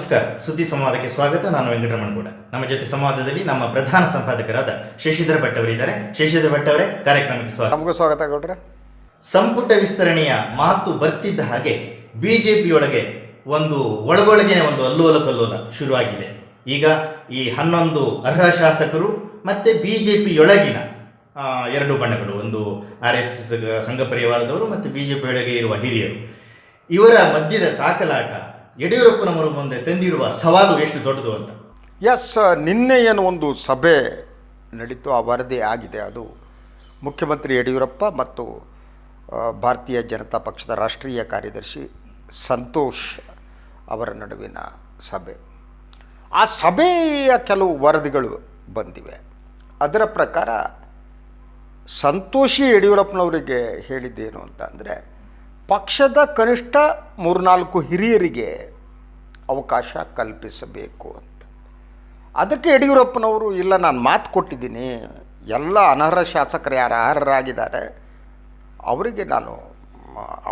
ನಮಸ್ಕಾರ. ಸುದ್ದಿ ಸಂವಾದಕ್ಕೆ ಸ್ವಾಗತ. ನಾನು ವೆಂಕಟರಮಣ ಗೌಡ. ನಮ್ಮ ಜೊತೆ ಸಂವಾದದಲ್ಲಿ ನಮ್ಮ ಪ್ರಧಾನ ಸಂಪಾದಕರಾದ ಶಶಿಧರ ಭಟ್ ಅವರಿದ್ದಾರೆ. ಶಶಿಧರ ಭಟ್ ಅವರೇ, ಕಾರ್ಯಕ್ರಮಕ್ಕೆ ಸ್ವಾಗತ. ನಮಗೂ ಸ್ವಾಗತ ಗೌಡ್ರೆ. ಸಂಪುಟ ವಿಸ್ತರಣೆಯ ಮಾತು ಬರ್ತಿದ್ದ ಹಾಗೆ ಬಿಜೆಪಿಯೊಳಗೆ ಒಂದು ಒಳಗೊಳಗೆ ಒಂದು ಅಲ್ಲೋಲ ಕಲ್ಲೋಲ ಶುರುವಾಗಿದೆ. ಈಗ ಈ 11 ಅರ್ಹ ಶಾಸಕರು ಮತ್ತು ಬಿಜೆಪಿಯೊಳಗಿನ ಎರಡು ಬಣಗಳು, ಒಂದು RSS ಸಂಘ ಪರಿವಾರದವರು ಮತ್ತು ಬಿಜೆಪಿಯೊಳಗೆ ಇರುವ ಹಿರಿಯರು, ಇವರ ಮಧ್ಯದ ತಾಕಲಾಟ ಯಡಿಯೂರಪ್ಪನವರ ಮುಂದೆ ತಂದಿಡುವ ಸವಾಲು ಎಷ್ಟು ದೊಡ್ಡದು ಅಂತ. ನಿನ್ನೆ ಏನು ಒಂದು ಸಭೆ ನಡೀತು, ಆ ವರದಿ ಆಗಿದೆ. ಅದು ಮುಖ್ಯಮಂತ್ರಿ ಯಡಿಯೂರಪ್ಪ ಮತ್ತು ಭಾರತೀಯ ಜನತಾ ಪಕ್ಷದ ರಾಷ್ಟ್ರೀಯ ಕಾರ್ಯದರ್ಶಿ ಸಂತೋಷ್ ಅವರ ನಡುವಿನ ಸಭೆ. ಆ ಸಭೆಯ ಕೆಲವು ವರದಿಗಳು ಬಂದಿವೆ. ಅದರ ಪ್ರಕಾರ ಸಂತೋಷಿ ಯಡಿಯೂರಪ್ಪನವರಿಗೆ ಹೇಳಿದ್ದೇನು ಅಂತ ಅಂದರೆ, ಪಕ್ಷದ ಕನಿಷ್ಠ 3-4 ಹಿರಿಯರಿಗೆ ಅವಕಾಶ ಕಲ್ಪಿಸಬೇಕು ಅಂತ. ಅದಕ್ಕೆ ಯಡಿಯೂರಪ್ಪನವರು, ಇಲ್ಲ ನಾನು ಮಾತು ಕೊಟ್ಟಿದ್ದೀನಿ, ಎಲ್ಲ ಅನರ್ಹ ಶಾಸಕರು ಯಾರು ಅರ್ಹರಾಗಿದ್ದಾರೆ ಅವರಿಗೆ ನಾನು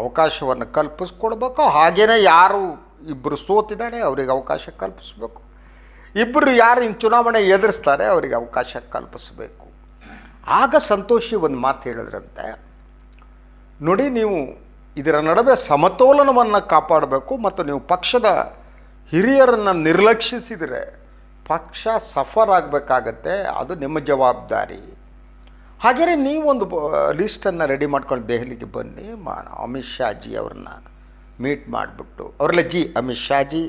ಅವಕಾಶವನ್ನು ಕಲ್ಪಿಸ್ಕೊಡ್ಬೇಕು, ಹಾಗೆಯೇ ಯಾರು ಇಬ್ಬರು ಸೋತಿದ್ದಾರೆ ಅವರಿಗೆ ಅವಕಾಶ ಕಲ್ಪಿಸ್ಬೇಕು, ಇಬ್ಬರು ಯಾರು ಇನ್ನು ಚುನಾವಣೆ ಎದುರಿಸ್ತಾರೆ ಅವರಿಗೆ ಅವಕಾಶ ಕಲ್ಪಿಸಬೇಕು. ಆಗ ಸಂತೋಷಿ ಒಂದು ಮಾತು ಹೇಳಿದ್ರಂತೆ, ನೋಡಿ, ನೀವು ಇದರ ನಡುವೆ ಸಮತೋಲನವನ್ನು ಕಾಪಾಡಬೇಕು ಮತ್ತು ನೀವು ಪಕ್ಷದ ಹಿರಿಯರನ್ನು ನಿರ್ಲಕ್ಷಿಸಿದರೆ ಪಕ್ಷ ಸಫರ್ ಆಗಬೇಕಾಗತ್ತೆ, ಅದು ನಿಮ್ಮ ಜವಾಬ್ದಾರಿ. ಹಾಗೆಯೇ ನೀವೊಂದು ಲೀಸ್ಟನ್ನು ರೆಡಿ ಮಾಡ್ಕೊಂಡು ದೆಹಲಿಗೆ ಬನ್ನಿ, ಅಮಿತ್ ಶಾ ಜಿ ಅವ್ರನ್ನ ಮೀಟ್ ಮಾಡಿಬಿಟ್ಟು, ಅವರೆಲ್ಲ G, Amit Shah G,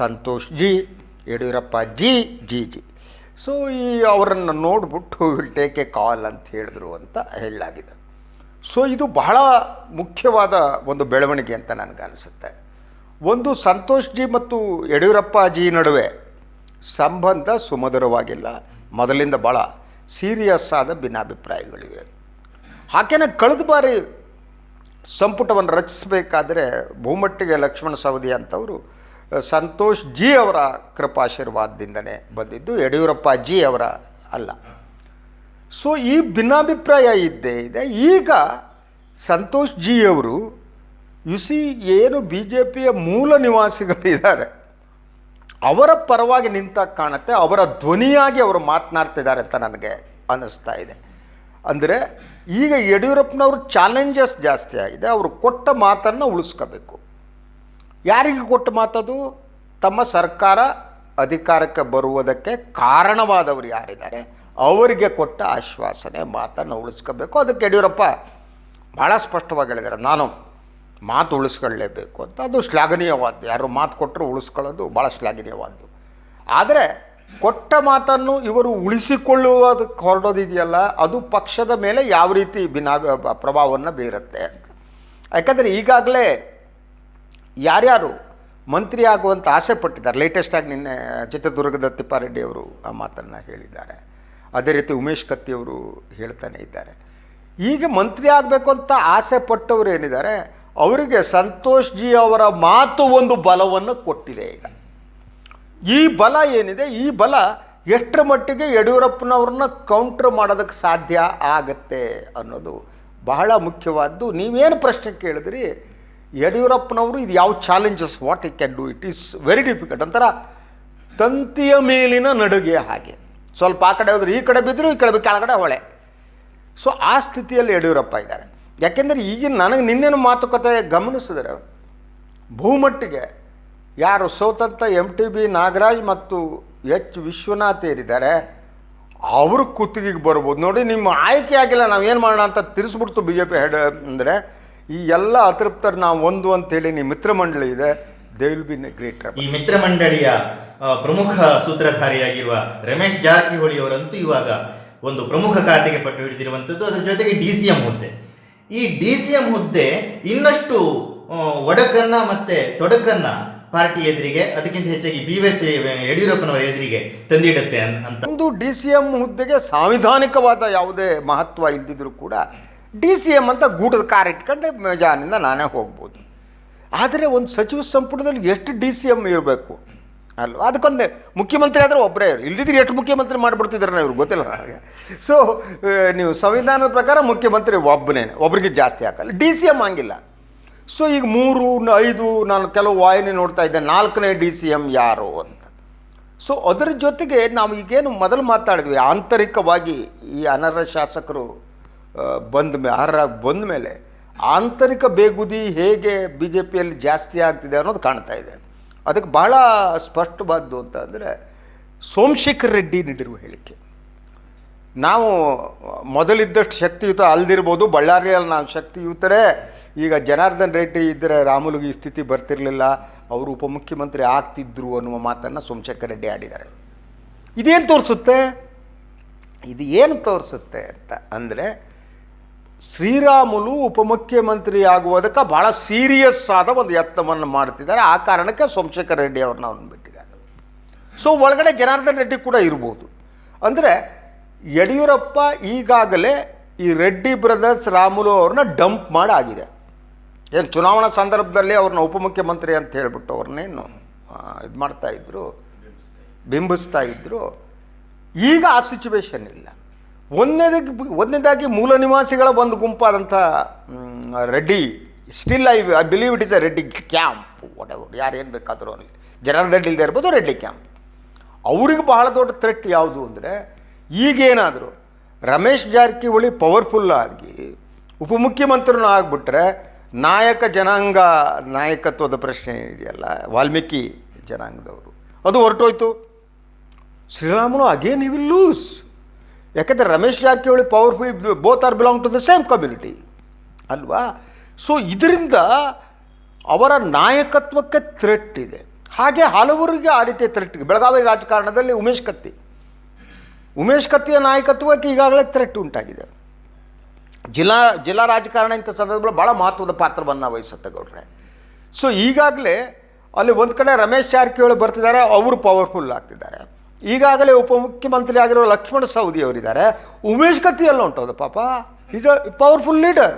Santosh G, Yediyurappa G G G so ಅವರನ್ನು ನೋಡಿಬಿಟ್ಟು ವಿಲ್ ಟೇಕ್ ಎ ಕಾಲ್ ಅಂತ ಹೇಳಿದ್ರು ಅಂತ ಹೇಳಲಾಗಿದೆ. ಸೊ ಇದು ಬಹಳ ಮುಖ್ಯವಾದ ಒಂದು ಬೆಳವಣಿಗೆ ಅಂತ ನನಗನ್ನಿಸುತ್ತೆ. ಒಂದು, ಸಂತೋಷ್ ಜಿ ಮತ್ತು ಯಡಿಯೂರಪ್ಪ ಜಿ ನಡುವೆ ಸಂಬಂಧ ಸುಮಧುರವಾಗಿಲ್ಲ, ಮೊದಲಿಂದ ಭಾಳ ಸೀರಿಯಸ್ ಆದ ಭಿನ್ನಾಭಿಪ್ರಾಯಗಳಿವೆ. ಹಾಗೇನೆ ಕಳೆದ ಬಾರಿ ಸಂಪುಟವನ್ನು ರಚಿಸಬೇಕಾದ್ರೆ ಬಹುಮಟ್ಟಿಗೆ ಲಕ್ಷ್ಮಣ ಸವದಿ ಅಂತವರು ಸಂತೋಷ್ ಜಿ ಅವರ ಕೃಪಾಶೀರ್ವಾದದಿಂದನೇ ಬಂದಿದ್ದು, ಯಡಿಯೂರಪ್ಪ ಜಿ ಅವರ ಅಲ್ಲ. ಸೊ ಈ ಭಿನ್ನಾಭಿಪ್ರಾಯ ಇದ್ದೇ ಇದೆ. ಈಗ ಸಂತೋಷ್ ಜಿ ಅವರು ಏನು ಬಿ ಜೆ ಪಿಯ ಮೂಲ ನಿವಾಸಿಗಳಿದ್ದಾರೆ ಅವರ ಪರವಾಗಿ ನಿಂತಾಗ ಕಾಣುತ್ತೆ, ಅವರ ಧ್ವನಿಯಾಗಿ ಅವರು ಮಾತನಾಡ್ತಿದ್ದಾರೆ ಅಂತ ನನಗೆ ಅನ್ನಿಸ್ತಾ ಇದೆ. ಅಂದರೆ ಈಗ ಯಡಿಯೂರಪ್ಪನವರು ಚಾಲೆಂಜಸ್ ಜಾಸ್ತಿ ಆಗಿದೆ. ಅವರು ಕೊಟ್ಟ ಮಾತನ್ನು ಉಳಿಸ್ಕೋಬೇಕು. ಯಾರಿಗೆ ಕೊಟ್ಟ ಮಾತದು? ತಮ್ಮ ಸರ್ಕಾರ ಅಧಿಕಾರಕ್ಕೆ ಬರುವುದಕ್ಕೆ ಕಾರಣವಾದವರು ಯಾರಿದ್ದಾರೆ ಅವರಿಗೆ ಕೊಟ್ಟ ಆಶ್ವಾಸನೆ ಮಾತನ್ನು ಉಳಿಸ್ಕೋಬೇಕು. ಅದಕ್ಕೆ ಯಡಿಯೂರಪ್ಪ ಭಾಳ ಸ್ಪಷ್ಟವಾಗಿ ಹೇಳಿದ್ದಾರೆ, ನಾನು ಮಾತು ಉಳಿಸ್ಕೊಳ್ಳೇಬೇಕು ಅಂತ. ಅದು ಶ್ಲಾಘನೀಯವಾದ್ದು. ಯಾರು ಮಾತು ಕೊಟ್ಟರು ಉಳಿಸ್ಕೊಳ್ಳೋದು ಭಾಳ ಶ್ಲಾಘನೀಯವಾದ್ದು. ಆದರೆ ಕೊಟ್ಟ ಮಾತನ್ನು ಇವರು ಉಳಿಸಿಕೊಳ್ಳುವುದಕ್ಕೆ ಹೊರಡೋದಿದೆಯಲ್ಲ, ಅದು ಪಕ್ಷದ ಮೇಲೆ ಯಾವ ರೀತಿ ಪ್ರಭಾವವನ್ನು ಬೀರುತ್ತೆ ಅಂತ. ಯಾಕಂದರೆ ಈಗಾಗಲೇ ಯಾರ್ಯಾರು ಮಂತ್ರಿ ಆಗುವಂಥ ಆಸೆ ಪಟ್ಟಿದ್ದಾರೆ, ಲೇಟೆಸ್ಟಾಗಿ ನಿನ್ನೆ ಚಿತ್ರದುರ್ಗದ ತಿಪ್ಪಾರೆಡ್ಡಿ ಅವರು ಆ ಮಾತನ್ನು ಹೇಳಿದ್ದಾರೆ. ಅದೇ ರೀತಿ ಉಮೇಶ್ ಕತ್ತಿಯವರು ಹೇಳ್ತಾನೆ ಇದ್ದಾರೆ. ಈಗ ಮಂತ್ರಿ ಆಗಬೇಕು ಅಂತ ಆಸೆ ಪಟ್ಟವರು ಏನಿದ್ದಾರೆ ಅವರಿಗೆ ಸಂತೋಷ್ ಜಿ ಅವರ ಮಾತು ಒಂದು ಬಲವನ್ನು ಕೊಟ್ಟಿದೆ. ಈಗ ಈ ಬಲ ಏನಿದೆ, ಈ ಬಲ ಎಷ್ಟರ ಮಟ್ಟಿಗೆ ಯಡಿಯೂರಪ್ಪನವ್ರನ್ನ ಕೌಂಟ್ರ್ ಮಾಡೋದಕ್ಕೆ ಸಾಧ್ಯ ಆಗತ್ತೆ ಅನ್ನೋದು ಬಹಳ ಮುಖ್ಯವಾದ್ದು. ನೀವೇನು ಪ್ರಶ್ನೆ ಕೇಳಿದ್ರಿ, ಯಡಿಯೂರಪ್ಪನವರು ಇದು ಯಾವ ಚಾಲೆಂಜಸ್, ವಾಟ್ ಈ can do, it is very difficult. ಒಂಥರ ತಂತಿಯ ಮೇಲಿನ ನಡುಗೆ ಹಾಗೆ, ಸ್ವಲ್ಪ ಆ ಕಡೆ ಹೋದ್ರೆ ಈ ಕಡೆ ಬಿದ್ದರು, ಈ ಕಡೆ ಕೆಳಗಡೆ ಹೊಳೆ. ಸೊ ಆ ಸ್ಥಿತಿಯಲ್ಲಿ ಯಡಿಯೂರಪ್ಪ ಇದ್ದಾರೆ. ಯಾಕೆಂದರೆ ಈಗಿನ ನನಗೆ ನಿನ್ನೆನ ಮಾತುಕತೆ ಗಮನಿಸಿದರೆ ಬಹುಮಟ್ಟಿಗೆ ಯಾರು ಸೋತಂತ MTB ನಾಗರಾಜ್ ಮತ್ತು H ವಿಶ್ವನಾಥ್ ಏರಿದ್ದಾರೆ ಅವರು ಕುತ್ತಿಗೆಗೆ ಬರ್ಬೋದು. ನೋಡಿ, ನಿಮ್ಮ ಆಯ್ಕೆ ಆಗಿಲ್ಲ, ನಾವೇನು ಮಾಡೋಣ ಅಂತ ತಿರ್ಸ್ಬಿಡ್ತು BJP ಹೆಡ್. ಅಂದರೆ ಈ ಎಲ್ಲ ಅತೃಪ್ತರು ನಾವು ಒಂದು ಅಂತೇಳಿ ನಿಮ್ಮ ಮಿತ್ರ ಮಂಡಳಿ ಇದೆ, they will be in a great trouble. ಈ ಮಿತ್ರ ಮಂಡಳಿಯ ಪ್ರಮುಖ ಸೂತ್ರಧಾರಿಯಾಗಿರುವ ರಮೇಶ್ ಜಾರಕಿಹೊಳಿ ಅವರಂತೂ ಇವಾಗ ಒಂದು ಪ್ರಮುಖ ಖಾತೆಗೆ ಪಟ್ಟು ಹಿಡಿದಿರುವಂಥದ್ದು. ಅದರ ಜೊತೆಗೆ DCM ಹುದ್ದೆ. ಈ DCM ಹುದ್ದೆ ಇನ್ನಷ್ಟು ಒಡಕನ್ನ ಮತ್ತೆ ತೊಡಕನ್ನ ಪಾರ್ಟಿ ಎದುರಿಗೆ, ಅದಕ್ಕಿಂತ ಹೆಚ್ಚಾಗಿ BS ಯಡಿಯೂರಪ್ಪನವರ ಎದುರಿಗೆ ತಂದಿಡುತ್ತೆ ಅಂತ. ಒಂದು DCM ಹುದ್ದೆಗೆ ಸಾಂವಿಧಾನಿಕವಾದ ಯಾವುದೇ ಮಹತ್ವ ಇಲ್ದಿದ್ರು ಕೂಡ DCM ಅಂತ ಗೂಟದ ಕಾರ್ ಇಟ್ಕೊಂಡೆ ಮೇಜಾನಿಂದ ನಾನೇ ಹೋಗ್ಬೋದು. ಆದರೆ ಒಂದು ಸಚಿವ ಸಂಪುಟದಲ್ಲಿ ಎಷ್ಟು DCM ಇರಬೇಕು ಅಲ್ವ? ಅದಕ್ಕೊಂದೇ ಮುಖ್ಯಮಂತ್ರಿ ಆದರೆ ಒಬ್ಬರೇ ಇಲ್ದಿದ್ರೆ ಎಷ್ಟು ಮುಖ್ಯಮಂತ್ರಿ ಮಾಡಿಬಿಡ್ತಿದ್ದಾರೆ ಇವ್ರಿಗೆ ಗೊತ್ತಿಲ್ಲ ನನಗೆ. ಸೊ ನೀವು ಸಂವಿಧಾನದ ಪ್ರಕಾರ ಮುಖ್ಯಮಂತ್ರಿ ಒಬ್ಬನೇ, ಒಬ್ರಿಗೆ ಜಾಸ್ತಿ ಹಾಕಲ್ಲ. DCM ಹಂಗಿಲ್ಲ. ಸೊ ಈಗ 3, 5 ನಾನು ಕೆಲವು ವಾಹಿನಿ ನೋಡ್ತಾ ಇದ್ದೆ, 4ನೇ DCM ಯಾರು ಅಂತ. ಸೊ ಅದರ ಜೊತೆಗೆ ನಾವು ಈಗೇನು ಮೊದಲು ಮಾತಾಡಿದ್ವಿ, ಆಂತರಿಕವಾಗಿ ಈ ಅನರ್ಹ ಶಾಸಕರು ಬಂದ ಮೇಲೆ ಆಂತರಿಕ ಬೇಗುದಿ ಹೇಗೆ BJPಯಲ್ಲಿ ಜಾಸ್ತಿ ಆಗ್ತಿದೆ ಅನ್ನೋದು ಕಾಣ್ತಾ ಇದೆ. ಅದಕ್ಕೆ ಭಾಳ ಸ್ಪಷ್ಟವಾದ್ದು ಅಂತ ಅಂದರೆ ಸೋಮಶೇಖರ್ ರೆಡ್ಡಿ ನೀಡಿರುವ ಹೇಳಿಕೆ. ನಾವು ಮೊದಲಿದ್ದಷ್ಟು ಶಕ್ತಿಯುತ ಅಲ್ದಿರ್ಬೋದು, ಬಳ್ಳಾರಿಯಲ್ಲಿ ನಾವು ಶಕ್ತಿಯುತರೇ, ಈಗ ಜನಾರ್ದನ್ ರೆಡ್ಡಿ ಇದ್ದರೆ ರಾಮುಲುಗೆ ಈ ಸ್ಥಿತಿ ಬರ್ತಿರಲಿಲ್ಲ, ಅವರು ಉಪಮುಖ್ಯಮಂತ್ರಿ ಆಗ್ತಿದ್ರು ಅನ್ನುವ ಮಾತನ್ನು ಸೋಮಶೇಖರ್ ರೆಡ್ಡಿ ಆಡಿದ್ದಾರೆ. ಇದೇನು ತೋರಿಸುತ್ತೆ? ಇದು ಏನು ತೋರಿಸುತ್ತೆ ಅಂತ ಅಂದರೆ ಶ್ರೀರಾಮುಲು ಉಪಮುಖ್ಯಮಂತ್ರಿ ಆಗುವುದಕ್ಕೆ ಭಾಳ ಸೀರಿಯಸ್ ಆದ ಒಂದು ಯತ್ನವನ್ನು ಮಾಡ್ತಿದ್ದಾರೆ. ಆ ಕಾರಣಕ್ಕೆ ಸೋಮಶೇಖರ್ ರೆಡ್ಡಿ ಅವ್ರನ್ನ ಅವನು ಬಿಟ್ಟಿದ್ದಾರೆ. ಸೊ ಒಳಗಡೆ ಜನಾರ್ದನ್ ರೆಡ್ಡಿ ಕೂಡ ಇರ್ಬೋದು. ಅಂದರೆ ಯಡಿಯೂರಪ್ಪ ಈಗಾಗಲೇ ಈ ರೆಡ್ಡಿ ಬ್ರದರ್ಸ್ ರಾಮುಲು ಅವ್ರನ್ನ ಡಂಪ್ ಮಾಡಾಗಿದೆ. ಏನು ಚುನಾವಣಾ ಸಂದರ್ಭದಲ್ಲಿ ಅವ್ರನ್ನ ಉಪಮುಖ್ಯಮಂತ್ರಿ ಅಂತ ಹೇಳಿಬಿಟ್ಟು ಅವ್ರನ್ನೇನು ಇದು ಮಾಡ್ತಾಯಿದ್ರು, ಬಿಂಬಿಸ್ತಾ ಇದ್ದರು. ಈಗ ಆ ಸಿಚುವೇಶನ್ ಇಲ್ಲ. ಒಂದನೇದಾಗಿ ಮೂಲ ನಿವಾಸಿಗಳ ಒಂದು ಗುಂಪಾದಂಥ Reddy, still I believe it is a Reddy camp, whatever, ಯಾರು ಏನು ಬೇಕಾದರೂ ಅಲ್ಲಿ ಜನಾರ್ದನ್ ರೆಡ್ಡಿ ಇಲ್ಲದೆ ಇರ್ಬೋದು, ರೆಡ್ಡಿ ಕ್ಯಾಂಪ್. ಅವ್ರಿಗೆ ಬಹಳ ದೊಡ್ಡ ಥ್ರೆಟ್ ಯಾವುದು ಅಂದರೆ ಈಗೇನಾದರೂ ರಮೇಶ್ ಜಾರಕಿಹೊಳಿ ಪವರ್ಫುಲ್ ಆಗಿ ಉಪಮುಖ್ಯಮಂತ್ರಿನೂ ಆಗಿಬಿಟ್ರೆ ನಾಯಕ ಜನಾಂಗ ನಾಯಕತ್ವದ ಪ್ರಶ್ನೆ ಇದೆಯಲ್ಲ, ವಾಲ್ಮೀಕಿ ಜನಾಂಗದವರು, ಅದು ಹೊರಟೋಯ್ತು. Sriramulu again he will lose. ಯಾಕೆಂದರೆ Ramesh Jarkiholi powerful, both are belong to the same community ಅಲ್ವಾ. ಸೊ ಇದರಿಂದ ಅವರ ನಾಯಕತ್ವಕ್ಕೆ ಥ್ರೆಟ್ ಇದೆ. ಹಾಗೆ ಹಲವರಿಗೆ ಆ ರೀತಿಯ ಥ್ರೆಟ್. ಬೆಳಗಾವಿ ರಾಜಕಾರಣದಲ್ಲಿ ಉಮೇಶ್ ಕತ್ತಿಯ ನಾಯಕತ್ವಕ್ಕೆ ಈಗಾಗಲೇ ಥ್ರೆಟ್ ಉಂಟಾಗಿದೆ. ಜಿಲ್ಲಾ ರಾಜಕಾರಣ ಇಂಥ ಸಂದರ್ಭದಲ್ಲಿ ಭಾಳ ಮಹತ್ವದ ಪಾತ್ರವನ್ನು ವಹಿಸುತ್ತೆ ಗೌಡ್ರೆ. ಸೊ ಈಗಾಗಲೇ ಅಲ್ಲಿ ಒಂದು ಕಡೆ ರಮೇಶ್ ಜಾರಕಿಹೊಳಿ ಬರ್ತಿದ್ದಾರೆ, ಅವರು ಪವರ್ಫುಲ್ ಆಗ್ತಿದ್ದಾರೆ. ಈಗಾಗಲೇ ಉಪಮುಖ್ಯಮಂತ್ರಿ ಆಗಿರೋ ಲಕ್ಷ್ಮಣ ಸವದಿ ಅವರಿದ್ದಾರೆ. ಉಮೇಶ್ ಕತ್ತಿ ಎಲ್ಲ ಹೊಂಟೋದು, ಪಾಪ is a powerful leader,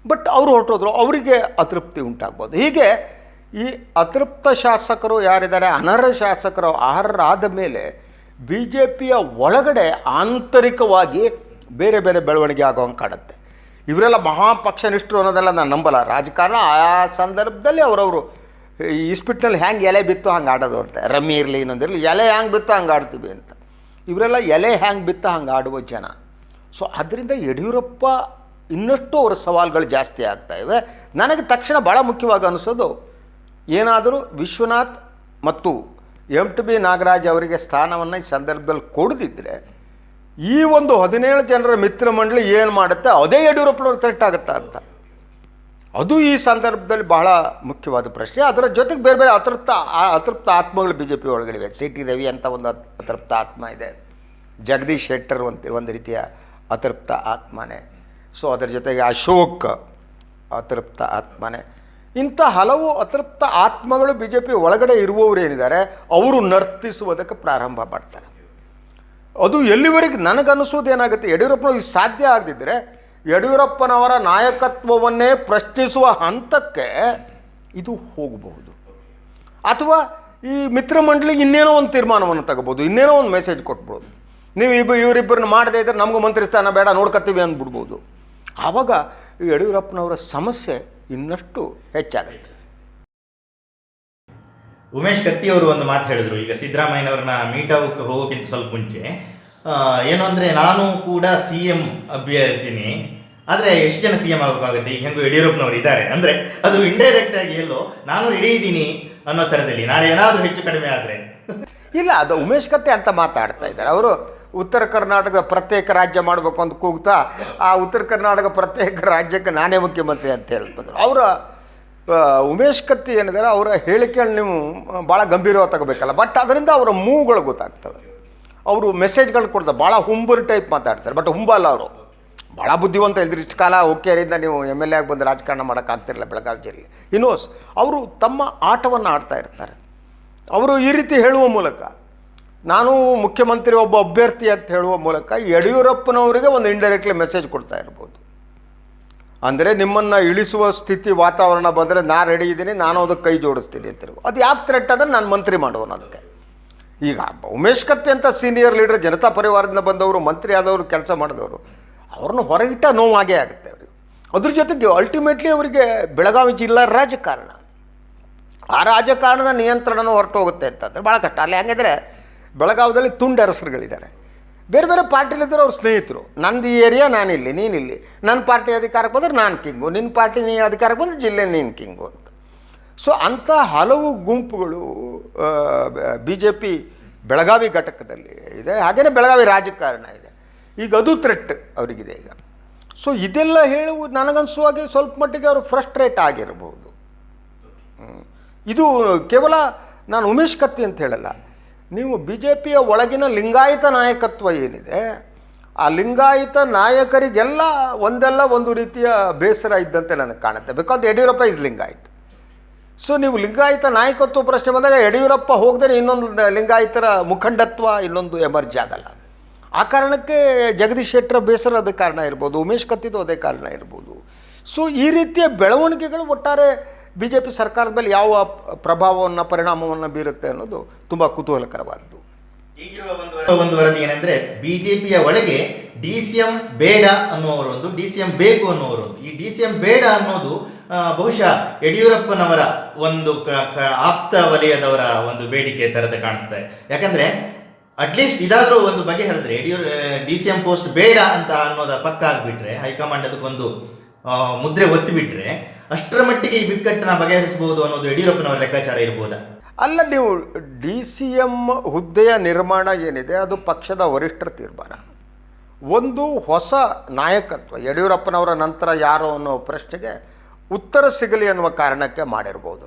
but ಅವರು ಹೊರಟೋದ್ರು, ಅವರಿಗೆ ಅತೃಪ್ತಿ ಉಂಟಾಗ್ಬೋದು. ಹೀಗೆ ಈ ಅತೃಪ್ತ ಶಾಸಕರು ಯಾರಿದ್ದಾರೆ, ಅನರ್ಹ ಶಾಸಕರು ಅರ್ಹರಾದ ಮೇಲೆ BJPಯ ಒಳಗಡೆ ಆಂತರಿಕವಾಗಿ ಬೇರೆ ಬೇರೆ ಬೆಳವಣಿಗೆ ಆಗೋಂಗೆ ಕಾಣುತ್ತೆ. ಇವರೆಲ್ಲ ಮಹಾಪಕ್ಷನಿಷ್ಠರು ಅನ್ನೋದೆಲ್ಲ ನಾನು ನಂಬಲ್ಲ. ರಾಜಕಾರಣ ಆ ಸಂದರ್ಭದಲ್ಲಿ ಅವರವರು ಇಸ್ಪಿಟ್ನಲ್ಲಿ ಹ್ಯಾಂಗೆ ಎಲೆ ಬಿತ್ತೋ ಹಂಗೆ ಆಡೋದು ಅಂತ, ರಮ್ಮಿ ಇರಲಿ ಇನ್ನೊಂದಿರಲಿ, ಎಲೆ ಹ್ಯಾಂಗೆ ಬಿತ್ತೋ ಹಂಗೆ ಆಡ್ತೀವಿ ಅಂತ. ಇವರೆಲ್ಲ ಎಲೆ ಹ್ಯಾಂಗೆ ಬಿತ್ತೋ ಹಂಗೆ ಆಡುವ ಜನ. ಸೊ ಅದರಿಂದ ಯಡಿಯೂರಪ್ಪ ಇನ್ನಷ್ಟು ಅವರ ಸವಾಲುಗಳು ಜಾಸ್ತಿ ಆಗ್ತಾಯಿವೆ. ನನಗೆ ತಕ್ಷಣ ಭಾಳ ಮುಖ್ಯವಾಗಿ ಅನಿಸೋದು, ಏನಾದರೂ ವಿಶ್ವನಾಥ್ ಮತ್ತು MTB ನಾಗರಾಜ್ ಅವರಿಗೆ ಸ್ಥಾನವನ್ನು ಈ ಸಂದರ್ಭದಲ್ಲಿ ಕೊಡದಿದ್ದರೆ ಈ ಒಂದು 17 ಜನರ ಮಿತ್ರ ಮಂಡಳಿ ಏನು ಮಾಡುತ್ತೆ, ಅದೇ ಯಡಿಯೂರಪ್ಪನವ್ರಿಗೆ ಥ್ರೆಟ್ ಆಗುತ್ತಾ ಅಂತ. ಅದು ಈ ಸಂದರ್ಭದಲ್ಲಿ ಬಹಳ ಮುಖ್ಯವಾದ ಪ್ರಶ್ನೆ. ಅದರ ಜೊತೆಗೆ ಬೇರೆ ಬೇರೆ ಅತೃಪ್ತ ಆತ್ಮಗಳು BJP ಒಳಗಡೆ. CT ರವಿ ಅಂತ ಒಂದು ಅತೃಪ್ತ ಆತ್ಮ ಇದೆ, ಜಗದೀಶ್ ಶೆಟ್ಟರ್ ಒಂದು ರೀತಿಯ ಅತೃಪ್ತ ಆತ್ಮನೇ. ಸೊ ಅದರ ಜೊತೆಗೆ ಅಶೋಕ್ ಅತೃಪ್ತ ಆತ್ಮನೇ. ಇಂಥ ಹಲವು ಅತೃಪ್ತ ಆತ್ಮಗಳು BJP ಒಳಗಡೆ ಇರುವವರು ಏನಿದ್ದಾರೆ, ಅವರು ನರ್ತಿಸುವುದಕ್ಕೆ ಪ್ರಾರಂಭ ಮಾಡ್ತಾರೆ. ಅದು ಎಲ್ಲಿವರೆಗೆ ನನಗನ್ನಿಸೋದು ಏನಾಗುತ್ತೆ, ಯಡಿಯೂರಪ್ಪನವ್ರಿಗೆ ಸಾಧ್ಯ ಆಗದಿದ್ದರೆ ಯಡಿಯೂರಪ್ಪನವರ ನಾಯಕತ್ವವನ್ನೇ ಪ್ರಶ್ನಿಸುವ ಹಂತಕ್ಕೆ ಇದು ಹೋಗಬಹುದು. ಅಥವಾ ಈ ಮಿತ್ರ ಮಂಡಳಿಗೆ ಇನ್ನೇನೋ ಒಂದು ತೀರ್ಮಾನವನ್ನು ತಗೋಬೋದು, ಇನ್ನೇನೋ ಒಂದು ಮೆಸೇಜ್ ಕೊಟ್ಬಿಡೋದು, ನೀವು ಇವರಿಬ್ಬರನ್ನ ಮಾಡದೇ ಇದ್ದರೆ ನಮಗೂ ಮಂತ್ರಿ ಸ್ಥಾನ ಬೇಡ, ನೋಡ್ಕೊತೀವಿ ಅಂದ್ಬಿಡ್ಬೋದು. ಆವಾಗ ಯಡಿಯೂರಪ್ಪನವರ ಸಮಸ್ಯೆ ಇನ್ನಷ್ಟು ಹೆಚ್ಚಾಗುತ್ತೆ. ಉಮೇಶ್ ಕತ್ತಿ ಅವರು ಒಂದು ಮಾತು ಹೇಳಿದ್ರು, ಈಗ ಸಿದ್ದರಾಮಯ್ಯನವ್ರನ್ನ ಮೀಟ್ ಹೋಗೋಕ್ಕಿಂತ ಸ್ವಲ್ಪ ಮುಂಚೆ, ಏನು ಅಂದರೆ ನಾನು ಕೂಡ CM ಅಭ್ಯರ್ಥಿನಿ, ಆದರೆ ಎಷ್ಟು ಜನ CM ಆಗೋಕ್ಕಾಗುತ್ತೆ, ಈಗ ಹೆಂಗೂ ಯಡಿಯೂರಪ್ಪನವ್ರು ಇದ್ದಾರೆ ಅಂದರೆ ಅದು ಇಂಡೈರೆಕ್ಟ್ ಆಗಿ ಎಲ್ಲೋ ನಾನು ರೆಡಿ ಇದ್ದೀನಿ ಅನ್ನೋ ಥರದಲ್ಲಿ, ನಾಳೆ ಏನಾದರೂ ಹೆಚ್ಚು ಕಡಿಮೆ ಆದರೆ ಇಲ್ಲ, ಅದು ಉಮೇಶ್ ಕತ್ತಿ ಅಂತ ಮಾತಾಡ್ತಾ ಇದ್ದಾರೆ. ಅವರು ಉತ್ತರ ಕರ್ನಾಟಕ ಪ್ರತ್ಯೇಕ ರಾಜ್ಯ ಮಾಡಬೇಕು ಅಂತ ಕೂಗ್ತಾ ಆ ಉತ್ತರ ಕರ್ನಾಟಕ ಪ್ರತ್ಯೇಕ ರಾಜ್ಯಕ್ಕೆ ನಾನೇ ಮುಖ್ಯಮಂತ್ರಿ ಅಂತ ಹೇಳ್ಬೋದು. ಅವರ ಉಮೇಶ್ ಕತ್ತಿ ಏನಿದ್ದಾರೆ, ಅವರ ಹೇಳಿಕೆಗಳು ನೀವು ಭಾಳ ಗಂಭೀರವಾಗಿ ತಗೋಬೇಕಲ್ಲ. ಬಟ್ ಅದರಿಂದ ಅವರ ಮೂವ್ಗಳು ಗೊತ್ತಾಗ್ತವೆ. ಅವರು ಮೆಸೇಜ್ಗಳು ಕೊಡ್ತಾರೆ, ಭಾಳ ಹುಂಬರ್ ಟೈಪ್ ಮಾತಾಡ್ತಾರೆ. ಬಟ್ ಹುಂಬಲ್ಲ, ಅವರು ಭಾಳ ಬುದ್ಧಿವಂತ. ಇಲ್ದ್ರೆ ಇಷ್ಟು ಕಾಲ ಓಕೆರಿಂದ ನೀವು MLA ಆಗಿ ಬಂದು ರಾಜಕಾರಣ ಮಾಡೋಕ್ಕಾಗ್ತಿರಲಿಲ್ಲ ಬೆಳಗಾವಿ ಜಿಲ್ಲೆ. ಇನ್ನೋಸ್ ಅವರು ತಮ್ಮ ಆಟವನ್ನು ಆಡ್ತಾ ಇರ್ತಾರೆ. ಅವರು ಈ ರೀತಿ ಹೇಳುವ ಮೂಲಕ, ನಾನು ಮುಖ್ಯಮಂತ್ರಿ ಒಬ್ಬ ಅಭ್ಯರ್ಥಿ ಅಂತ ಹೇಳುವ ಮೂಲಕ ಯಡಿಯೂರಪ್ಪನವರಿಗೆ ಒಂದು ಇಂಡೈರೆಕ್ಟ್ಲಿ ಮೆಸೇಜ್ ಕೊಡ್ತಾ ಇರ್ಬೋದು. ಅಂದರೆ ನಿಮ್ಮನ್ನು ಇಳಿಸುವ ಸ್ಥಿತಿ ವಾತಾವರಣ ಬಂದರೆ ನಾನು ರೆಡಿ ಇದ್ದೀನಿ, ನಾನು ಅದಕ್ಕೆ ಕೈ ಜೋಡಿಸ್ತೀನಿ ಅಂತಿರ್ಬೋದು. ಅದು ಯಾಕೆ ಥ್ರೆಟ್ ಅಂದರೆ ನಾನು ಮಂತ್ರಿ ಮಾಡುವನು ಅದಕ್ಕೆ. ಈಗ ಉಮೇಶ್ ಕತ್ತಿ ಅಂತ ಸೀನಿಯರ್ ಲೀಡರ್, ಜನತಾ ಪರಿವಾರದಿಂದ ಬಂದವರು, ಮಂತ್ರಿ ಆದವರು, ಕೆಲಸ ಮಾಡಿದವರು, ಅವ್ರನ್ನ ಹೊರಗಿಟ್ಟ ನೋವಾಗೇ ಆಗುತ್ತೆ ಅವ್ರಿಗೆ. ಅದ್ರ ಜೊತೆಗೆ ಅಲ್ಟಿಮೇಟ್ಲಿ ಅವರಿಗೆ ಬೆಳಗಾವಿ ಜಿಲ್ಲಾ ರಾಜಕಾರಣ, ಆ ರಾಜಕಾರಣದ ನಿಯಂತ್ರಣನೂ ಹೊರಟು ಹೋಗುತ್ತೆ ಅಂತಂದರೆ ಭಾಳ ಕಷ್ಟ. ಅಲ್ಲಿ ಹೆಂಗಿದ್ರೆ ಬೆಳಗಾವದಲ್ಲಿ ತುಂಡು ಅರಸರುಗಳಿದ್ದಾರೆ, ಬೇರೆ ಬೇರೆ ಪಾರ್ಟಿಲಿದ್ದರೆ ಅವ್ರ ಸ್ನೇಹಿತರು. ನಂದು ಈ ಏರಿಯಾ ನಾನಿಲ್ಲಿ, ನೀನಿಲ್ಲಿ, ನನ್ನ ಪಾರ್ಟಿ ಅಧಿಕಾರಕ್ಕೆ ಬಂದರೆ ನಾನು ಕಿಂಗು, ನಿನ್ನ ಪಾರ್ಟಿ ನೀ ಅಧಿಕಾರಕ್ಕೆ ಬಂದರೆ ಜಿಲ್ಲೆ ನೀನು ಕಿಂಗು ಅಂತ. ಸೊ ಅಂಥ ಹಲವು ಗುಂಪುಗಳು ಬಿ ಜೆ ಪಿ ಬೆಳಗಾವಿ ಘಟಕದಲ್ಲಿ ಇದೆ. ಹಾಗೆಯೇ ಬೆಳಗಾವಿ ರಾಜಕಾರಣ ಇದೆ. ಈಗ ಅದು ಥ್ರೆಟ್ ಅವರಿಗಿದೆ ಈಗ. ಸೊ ಇದೆಲ್ಲ ಹೇಳುವ ನನಗನ್ಸುವಾಗೆ ಸ್ವಲ್ಪ ಮಟ್ಟಿಗೆ ಅವರು ಫ್ರಸ್ಟ್ರೇಟ್ ಆಗಿರ್ಬೋದು. ಇದು ಕೇವಲ ನಾನು ಉಮೇಶ್ ಕತ್ತಿ ಅಂತ ಹೇಳಲ್ಲ, ನೀವು ಬಿ ಜೆ ಪಿಯ ಒಳಗಿನ ಲಿಂಗಾಯತ ನಾಯಕತ್ವ ಏನಿದೆ, ಆ ಲಿಂಗಾಯತ ನಾಯಕರಿಗೆಲ್ಲ ಒಂದಲ್ಲ ಒಂದು ರೀತಿಯ ಬೇಸರ ಇದ್ದಂತೆ ನನಗೆ ಕಾಣುತ್ತೆ. Because Yediyurappa is Lingayat. So ನೀವು ಲಿಂಗಾಯತ ನಾಯಕತ್ವ ಪ್ರಶ್ನೆ ಬಂದಾಗ ಯಡಿಯೂರಪ್ಪ ಹೋಗದೇ ಇನ್ನೊಂದು ಲಿಂಗಾಯತರ ಮುಖಂಡತ್ವ ಇನ್ನೊಂದು ಎಮರ್ಜ್ ಆಗಲ್ಲ. ಆ ಕಾರಣಕ್ಕೆ ಜಗದೀಶ್ ಶೆಟ್ಟರ ಬೇಸರ ಅದೇ ಕಾರಣ ಇರ್ಬೋದು, ಉಮೇಶ್ ಕತ್ತಿದು ಅದೇ ಕಾರಣ ಇರ್ಬೋದು. ಸೊ ಈ ರೀತಿಯ ಬೆಳವಣಿಗೆಗಳು ಒಟ್ಟಾರೆ ಬಿ ಜೆ ಪಿ ಸರ್ಕಾರದ ಮೇಲೆ ಯಾವ ಪ್ರಭಾವವನ್ನು ಪರಿಣಾಮವನ್ನು ಬೀರುತ್ತೆ ಅನ್ನೋದು ತುಂಬ ಕುತೂಹಲಕರವಾದ್ದು. ಈಗಿರುವ ಒಂದು ವರದಿ ಏನಂದ್ರೆ ಬಿಜೆಪಿಯ ಒಳಗೆ ಡಿ ಸಿ ಎಂ ಬೇಡ ಅನ್ನುವರೊಂದು, ಡಿ ಸಿ ಎಂ ಬೇಕು ಅನ್ನುವರೊಂದು. ಈ ಡಿ ಸಿ ಎಂ ಬೇಡ ಅನ್ನೋದು ಬಹುಶಃ ಯಡಿಯೂರಪ್ಪನವರ ಒಂದು ಆಪ್ತ ವಲಯದವರ ಒಂದು ಬೇಡಿಕೆ ತರದ ಕಾಣಿಸ್ತಾ ಇದೆ. ಯಾಕಂದ್ರೆ ಅಟ್ಲೀಸ್ಟ್ ಇದಾದರೂ ಒಂದು ಬಗೆಹರಿದ್ರೆ, ಡಿ ಸಿ ಎಂ ಪೋಸ್ಟ್ ಬೇಡ ಅಂತ ಅನ್ನೋದ ಪಕ್ಕ ಆಗಿಬಿಟ್ರೆ, ಹೈಕಮಾಂಡ್ ಅದಕ್ಕೊಂದು ಮುದ್ರೆ ಒತ್ತಿಬಿಟ್ರೆ ಅಷ್ಟರ ಮಟ್ಟಿಗೆ ಈ ಬಿಕ್ಕಟ್ಟನ್ನ ಬಗೆಹರಿಸಬಹುದು ಅನ್ನೋದು ಯಡಿಯೂರಪ್ಪನವರ ಲೆಕ್ಕಾಚಾರ ಇರ್ಬೋದಾ? ಅಲ್ಲ, ನೀವು ಡಿ ಸಿ ಎಂ ಹುದ್ದೆಯ ನಿರ್ಮಾಣ ಏನಿದೆ ಅದು ಪಕ್ಷದ ವರಿಷ್ಠರ ತೀರ್ಮಾನ. ಒಂದು ಹೊಸ ನಾಯಕತ್ವ ಯಡಿಯೂರಪ್ಪನವರ ನಂತರ ಯಾರು ಅನ್ನೋ ಪ್ರಶ್ನೆಗೆ ಉತ್ತರ ಸಿಗಲಿ ಅನ್ನುವ ಕಾರಣಕ್ಕೆ ಮಾಡಿರ್ಬೋದು.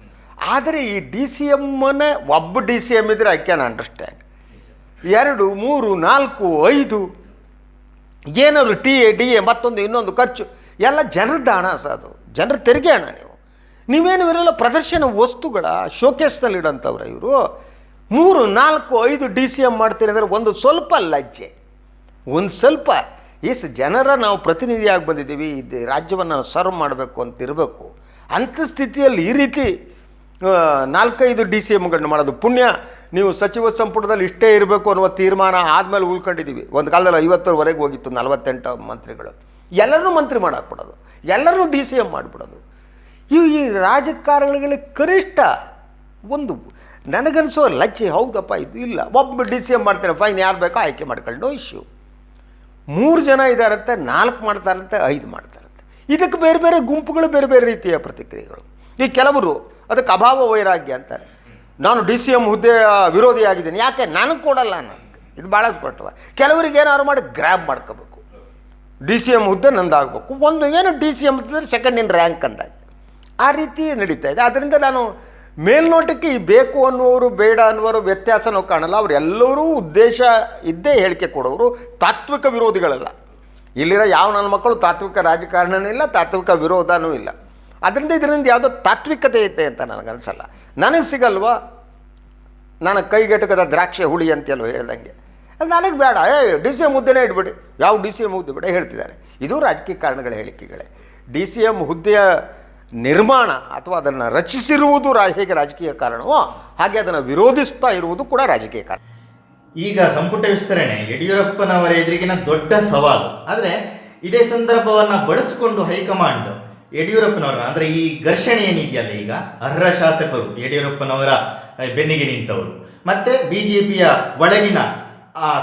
ಆದರೆ ಈ ಡಿ ಸಿ ಎಮ್ಮನ್ನೇ ಒಬ್ಬ ಡಿ ಸಿ ಎಮ್ ಇದ್ದರೆ ಐ ಕ್ಯಾನ್ ಅಂಡರ್ಸ್ಟ್ಯಾಂಡ್. 2, 3, 4, 5 ಏನಾದ್ರು ಟಿ ಎ ಡಿ ಎ ಮತ್ತೊಂದು ಇನ್ನೊಂದು ಖರ್ಚು ಎಲ್ಲ ಜನರದ್ದು ಹಣ ಅದು, ಜನರ ತೆರಿಗೆ ಹಣ. ನೀವೇನು ಇವರೆಲ್ಲ ಪ್ರದರ್ಶನ ವಸ್ತುಗಳ ಶೋಕೇಸ್ನಲ್ಲಿಡೋಂಥವ್ರ ಇವರು. 3, 4, 5 ಡಿ ಸಿ ಎಮ್ ಮಾಡ್ತೀರಿ ಅಂದರೆ ಒಂದು ಸ್ವಲ್ಪ ಲಜ್ಜೆ, ಒಂದು ಸ್ವಲ್ಪ ಎಷ್ಟು ಜನರ ನಾವು ಪ್ರತಿನಿಧಿಯಾಗಿ ಬಂದಿದ್ದೀವಿ, ಇದು ರಾಜ್ಯವನ್ನು ಸರ್ವ್ ಮಾಡಬೇಕು ಅಂತ ಇರಬೇಕು. ಅಂಥ ಸ್ಥಿತಿಯಲ್ಲಿ ಈ ರೀತಿ 4-5 ಡಿ ಸಿ ಎಮ್ಗಳನ್ನ ಮಾಡೋದು ಪುಣ್ಯ. ನೀವು ಸಚಿವ ಸಂಪುಟದಲ್ಲಿ ಇಷ್ಟೇ ಇರಬೇಕು ಅನ್ನುವ ತೀರ್ಮಾನ ಆದಮೇಲೆ ಉಳ್ಕೊಂಡಿದ್ದೀವಿ. ಒಂದು ಕಾಲದಲ್ಲಿ 50ರವರೆಗೆ ಹೋಗಿತ್ತು, 48 ಮಂತ್ರಿಗಳು. ಎಲ್ಲರನ್ನೂ ಮಂತ್ರಿ ಮಾಡಾಕ್ಬಿಡೋದು, ಎಲ್ಲರೂ ಡಿ ಸಿ ಎಮ್ ಮಾಡಿಬಿಡೋದು. ಈ ರಾಜಕಾರಣಿಗಳಿಗೆ ಕನಿಷ್ಠ ಒಂದು ನನಗನ್ಸೋ ಲಜ್ಜೆ. ಹೌದಪ್ಪ, ಇದು ಇಲ್ಲ, ಒಬ್ಬ ಡಿ ಸಿ ಎಮ್ ಮಾಡ್ತಾರೆ, ಫೈನ್, ಯಾರು ಬೇಕೋ ಆಯ್ಕೆ ಮಾಡ್ಕೊಳ್ಳಿ, ನೋ ಇಶ್ಯೂ. 3 ಜನ ಇದ್ದಾರಂತೆ, 4 ಮಾಡ್ತಾರಂತೆ, 5 ಮಾಡ್ತಾರಂತೆ. ಇದಕ್ಕೆ ಬೇರೆ ಬೇರೆ ಗುಂಪುಗಳು, ಬೇರೆ ಬೇರೆ ರೀತಿಯ ಪ್ರತಿಕ್ರಿಯೆಗಳು. ಈ ಕೆಲವರು ಅದಕ್ಕೆ ಅಭಾವ ವೈರಾಗ್ಯ ಅಂತಾರೆ. ನಾನು ಡಿ ಸಿ ಎಮ್ ಹುದ್ದೆಯ ವಿರೋಧಿಯಾಗಿದ್ದೀನಿ, ಯಾಕೆ ನನಗೆ ಕೊಡಲ್ಲ ನನಗೆ, ಇದು ಭಾಳ ಸ್ಪಷ್ಟವ. ಕೆಲವರಿಗೆ ಏನಾದ್ರು ಮಾಡಿ ಗ್ರ್ಯಾಬ್ ಮಾಡ್ಕೋಬೇಕು, ಡಿ ಸಿ ಎಮ್ ಹುದ್ದೆ ನಂದಾಗಬೇಕು. ಒಂದು ಏನು ಡಿ ಸಿ ಎಮ್ ಅಂತಂದರೆ ಸೆಕೆಂಡ್ ಇನ್ ರ್ಯಾಂಕ್ ಅಂದಾಗ ಆ ರೀತಿ ನಡೀತಾ ಇದೆ. ಆದ್ದರಿಂದ ನಾನು ಮೇಲ್ನೋಟಕ್ಕೆ ಈ ಬೇಕು ಅನ್ನುವರು ಬೇಡ ಅನ್ನುವರು ವ್ಯತ್ಯಾಸನೂ ಕಾಣಲ್ಲ. ಅವರೆಲ್ಲರೂ ಉದ್ದೇಶ ಇದ್ದೇ ಹೇಳಿಕೆ ಕೊಡೋರು, ತಾತ್ವಿಕ ವಿರೋಧಿಗಳಲ್ಲ. ಇಲ್ಲಿರೋ ಯಾವ ನನ್ನ ಮಕ್ಕಳು ತಾತ್ವಿಕ ರಾಜಕಾರಣನೂ ಇಲ್ಲ, ತಾತ್ವಿಕ ವಿರೋಧನೂ ಇಲ್ಲ. ಇದರಿಂದ ಯಾವುದೋ ತಾತ್ವಿಕತೆ ಐತೆ ಅಂತ ನನಗನ್ಸಲ್ಲ. ನನಗೆ ಸಿಗಲ್ವಾ, ನನಗೆ ಕೈಗೆಟಕದ ದ್ರಾಕ್ಷಿ ಹುಳಿ ಅಂತೆಲ್ಲೋ ಹೇಳ್ದಂಗೆ, ನನಗೆ ಬೇಡ, ಡಿ ಸಿ ಎಮ್ ಹುದ್ದೆನೇ ಇಟ್ಬಿಡಿ, ಯಾವ ಡಿ ಸಿ ಎಮ್ ಹುದ್ದೆ ಬಿಡ ಹೇಳ್ತಿದ್ದಾರೆ. ಇದು ರಾಜಕೀಯ ಕಾರಣಗಳ ಹೇಳಿಕೆಗಳೇ. ಡಿ ಸಿ ಎಮ್ ಹುದ್ದೆಯ ನಿರ್ಮಾಣ ಅಥವಾ ಅದನ್ನು ರಚಿಸಿರುವುದು ಹೇಗೆ ರಾಜಕೀಯ ಕಾರಣವೋ ಹಾಗೆ ಅದನ್ನು ವಿರೋಧಿಸ್ತಾ ಇರುವುದು ಕೂಡ ರಾಜಕೀಯ ಕಾರಣ. ಈಗ ಸಂಪುಟ ವಿಸ್ತರಣೆ ಯಡಿಯೂರಪ್ಪನವರ ಎದುರಿಗಿನ ದೊಡ್ಡ ಸವಾಲು. ಆದರೆ ಇದೇ ಸಂದರ್ಭವನ್ನು ಬಳಸಿಕೊಂಡು ಹೈಕಮಾಂಡ್ ಯಡಿಯೂರಪ್ಪನವರ, ಅಂದರೆ ಈ ಘರ್ಷಣೆ ಏನಿದೆಯಲ್ಲ, ಈಗ ಅರ್ಹ ಶಾಸಕರು ಯಡಿಯೂರಪ್ಪನವರ ಬೆನ್ನಿಗೆ ನಿಂತವರು ಮತ್ತೆ ಬಿಜೆಪಿಯ ಒಳಗಿನ